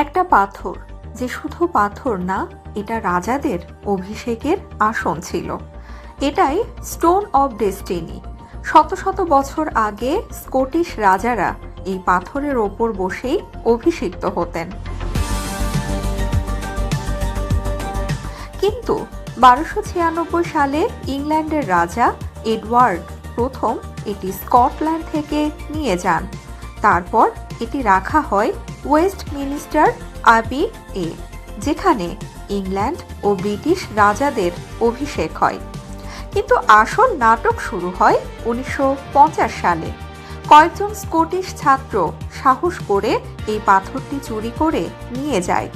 একটা পাথর, যে শুধু পাথর না, এটা রাজাদের অভিষেকের আসন ছিল। এটাই স্টোন অব ডেস্টিনি। শত শত বছর আগে স্কটিশ রাজারা এই পাথরের ওপর বসেই অভিষিক্ত হতেন। কিন্তু 1296 সালে ইংল্যান্ডের রাজা এডওয়ার্ড প্রথম এটি স্কটল্যান্ড থেকে নিয়ে যান। তারপর এটি রাখা হয় ওয়েস্টমিনিস্টার আবি এ, যেখানে ইংল্যান্ড ও ব্রিটিশ রাজাদের অভিষেক হয়। কিন্তু আসল নাটক শুরু হয় 1950 সালে। কয়েকজন স্কটিশ ছাত্র সাহস করে এই পাথরটি চুরি করে নিয়ে যায়।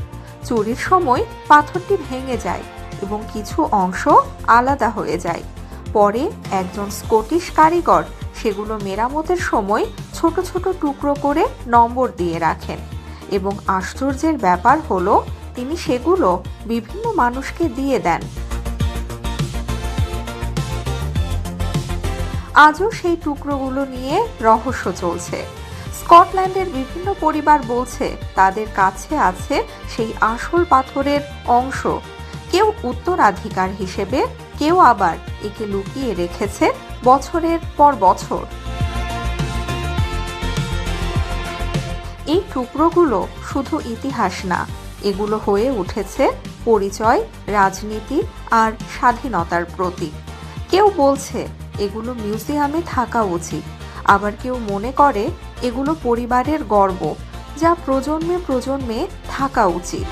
চুরির সময় পাথরটি ভেঙে যায় এবং কিছু অংশ আলাদা হয়ে যায়। পরে একজন স্কটিশ কারিগর সেগুলো মেরামতের সময় ছোট ছোট টুকরো করে নম্বর দিয়ে রাখেন, এবং আশ্চর্যের ব্যাপার হলো তিনি সেগুলো বিভিন্ন মানুষকে দিয়ে দেন। আজও সেই টুকরোগুলো নিয়ে রহস্য চলছে। স্কটল্যান্ডের বিভিন্ন পরিবার বলছে তাদের কাছে আছে সেই আসল পাথরের অংশ। কেউ উত্তরাধিকার হিসেবে, কেউ আবার একে লুকিয়ে রেখেছে বছরের পর বছর। এই টুকরোগুলো শুধু ইতিহাস না, এগুলো হয়ে উঠেছে পরিচয়, রাজনীতি আর স্বাধীনতার প্রতীক। কেউ বলছে এগুলো মিউজিয়ামে থাকা উচিত, আবার কেউ মনে করে এগুলো পরিবারের গর্ব, যা প্রজন্মে প্রজন্মে থাকা উচিত।